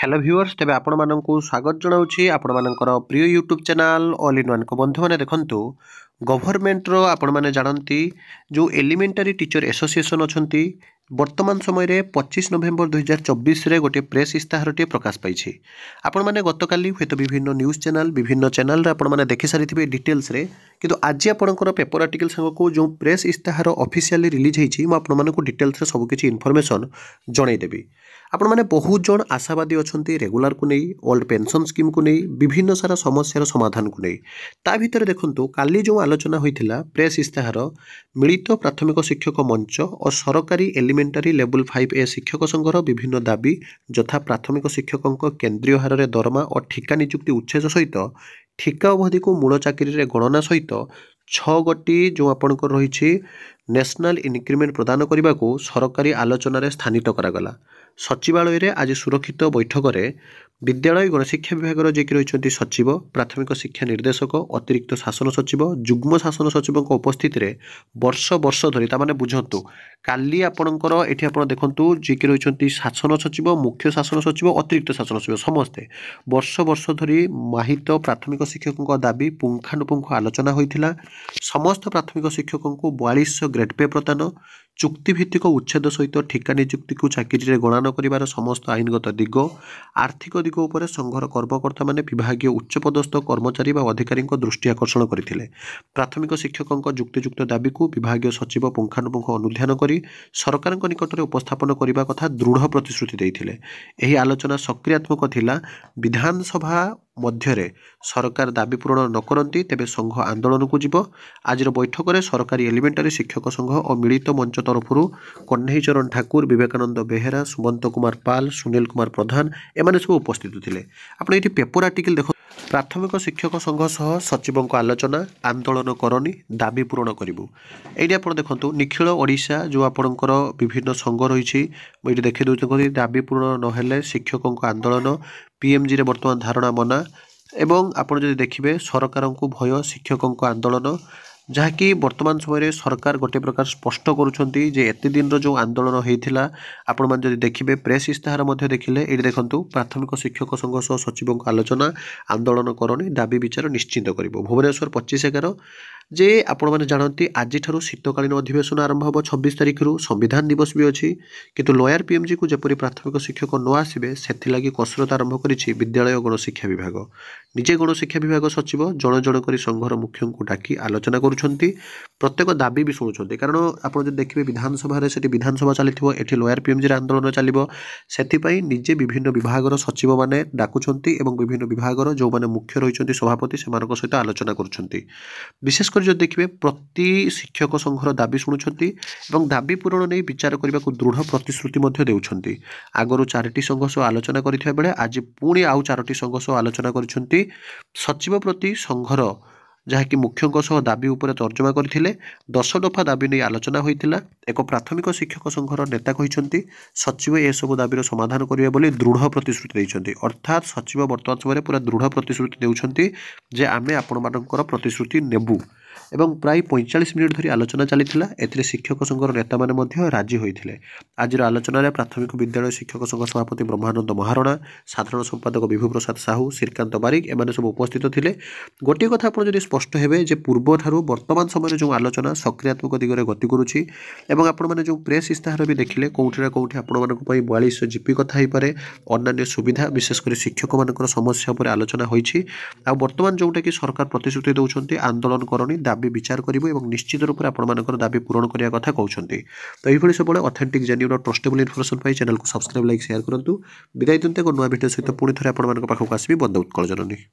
Hello viewers तेबे आपण माननकु स्वागत जनाउछि आपण मानकर प्रिय YouTube channel all in one को बंधु माने देखंतु गवर्नमेंट रो आपण माने जानंती जो एलिमेंटरी टीचर एसोसिएशन अछंती वर्तमान समय रे 25 नवेम्बर 2024 रे गोटे प्रेस इस्ताहारटी प्रकाश पाइछि। आपण माने गतकाली हेतु विभिन्न न्यूज चैनल रे आपण माने देखि सारिथिबे डिटेल्स रे किंतु आज आपणकर पेपर आर्टिकल संग को जो प्रेस इस्ताहार ऑफिशियली रिलीज होईछि म आपण माने को डिटेल्स रे सब किछि इन्फॉर्मेशन जणै देबी। आपण माने बहुत जन आशावादी अछंती रेगुलर को नहीं ओल्ड पेंशन स्कीम को नहीं विभिन्न सारा समस्यार समाधान को नहीं ता भीतर देखंतु काली जो आलोचना होइथिला प्रेस इस्ताहार मिलित प्राथमिक शिक्षक मंच और सरकारी एलिमेंटरी लेवल 5A शिक्षक संघर विभिन्न दाबी यथा प्राथमिक शिक्षकों केन्द्रीय हार में दरमा और ठिका नियुक्ति उच्छेद सहित ठिका अवधि को मूल चाकरी गणना सहित 6 गोटी जो आपणकर रही नेशनल इनक्रिमेंट प्रदान करने को सरकारी आलोचन स्थानित करागला। सचिवालय रे आज सुरक्षित बैठक में विद्यालय गणशिक्षा विभाग जी रही सचिव प्राथमिक शिक्षा निर्देशक अतिरिक्त शासन सचिव जुग्म शासन सचिव उपस्थित रे वर्ष वर्ष धरी तामाने बुझंतु काली आपणकर एठी आपण देखंतु जी रही शासन सचिव मुख्य शासन सचिव अतिरिक्त शासन सचिव समस्ते वर्ष वर्ष धरी माहित प्राथमिक शिक्षकों दाबी पुंखानुपुंख आलोचना होइथिला। समस्त प्राथमिक शिक्षकों को 4200 ग्रेड पे प्रदान चुक्तिभित्तिक उच्छेद सहित ठिका नियुक्ति को चाकरी गणना कर समस्त आईनगत दिग आर्थिक दिग उपर संघर कर्मकर्ता माने विभागीय उच्चपदस्थ कर्मचारी व अधिकारी दृष्टि आकर्षण करथिले। प्राथमिक शिक्षकों युक्तियुक्त दाबी को विभागीय सचिव पुंखानुपुंख अनुध्यान करी सरकार निकट में उपस्थापन करने कथा दृढ़ प्रतिश्रुति देइथिले। एही आलोचना सक्रियात्मक थिला। विधानसभा मध्य सरकार दाबी पूरण न करती तेबे संघ आंदोलन को जीव। आज बैठक में सरकारी एलिमेंटरी शिक्षक संघ और मिलित मंच तरफ कन्हई चरण ठाकुर विवेकानंद बेहेरा सुमंत कुमार पाल सुनील कुमार प्रधान एमाने सब उपस्थित थे। आपड़ ये पेपर आर्टिकल देख प्राथमिक शिक्षक संघ सह सचिवों आलोचना आंदोलन करनी दाबी पूरण करूँ ये आप देखो निखिल ओडिशा जो आपणकर विभिन्न संघ रही देखी दूसरे दाबी पूरण नहेले शिक्षकों आंदोलन पीएमजी रे वर्तमान धारणा मना एवं आपड़ जब देखिए सरकार को भय शिक्षकों आंदोलन जहाँकि वर्तमान समय सरकार गोटे प्रकार स्पष्ट करुँच एत दिन जो आंदोलन होता आपण मैंने जब देखिए प्रेस इस्ताहार देखिले ये देखूँ प्राथमिक शिक्षक संघ सह सचिवों आलोचना आंदोलन करनी दाबी विचार निश्चित कर भुवनेश्वर 25/11 जे आपण मैंने जानती आज शीतकालीन अधिवेशन आरंभ हम 26 तारिख संविधान दिवस भी अच्छी किंतु लॉयर पीएमजी को जपरी प्राथमिक शिक्षक न आसबे से कसरत आरंभ करिछि विद्यालय गणशिक्षा विभाग। निजे गणशिक्षा विभाग सचिव जन जन कर संघर मुख्य को डाकी आलोचना करुछंती प्रत्येक दाबी भी शुणुंट कारण आपड़ जब देखिए विधानसभा से विधानसभा चली एटी लॉयर पीएमजी आंदोलन चलो से निजे विभिन्न विभाग सचिव मैंने डाकुंट और विभिन्न विभाग जो मैंने मुख्य रही सभापति से सहित आलोचना करुछंती। विशेषकर जो देखिए प्रति शिक्षक संघर दाबी शुणुंट और दाबी पूरण नहीं विचार करने को दृढ़ प्रतिश्रुति देउछंती। आगरू 4टी संघ सह आलोचना करथिबा बेले आज पुणी आउ 4टी संघ सह आलोचना करिसेंती सचिव प्रति संघर जहाँकि मुख्यों सह दाबी उपर तर्जमा करथिले 10 दफा दाबी नहीं आलोचना होइतिला। एक प्राथमिक शिक्षक संघर नेता कहिसेंती सचिव ए सब दाबीर समाधान करिवे बोली दृढ़ प्रतिश्रुति दैछंती अर्थात सचिव वर्तमान समय पूरा दृढ़ प्रतिश्रुति देउछंती जे आमे आपण मानकर प्रतिश्रुति नेबू एवं प्राय 45 मिनिट धरी आलोचना चलीथिला। एथिरे शिक्षक संघर नेता माने मध्य राजी होइथिले। आज आलोचना रे प्राथमिक विद्यालय शिक्षक संघ सभापति ब्रह्मानंद महारणा साधारण संपादक विभु प्रसाद साहू श्रीकांत बारिक एमाने सब उपस्थित थिले। गोटे कथा आपण जदि स्पष्ट हेबे जे पूर्व ठारू वर्तमान समय जो आलोचना सक्रियात्मक दिगरे गति करुछि एवं आपण माने जो प्रेस इस्ताहार भी देखिले कोउठी ना कोउठी आपण मानक पई 4200 जीपी कथा होई पारे अन्य सुविधा विशेष कर शिक्षक मानकर समस्या पर आलोचना होईछि। आ वर्तमान जोटा कि सरकार प्रतिश्रुति दउछंती आंदोलन करनी दाबी विचार करिबो एवं निश्चित रूप से आपण दाबी पूरण करिया कथा कहउछंती। तो एभली सब ऑथेंटिक जेन्युइन और ट्रस्टेबल इन्फॉर्मेशन पाई चैनल को सब्सक्राइब लाइक शेयर करंतु। विदाय दिनते को नया वीडियो सहित पुणी थरे आपण मानक पाखक आसीबी बंद उत्कल जननी।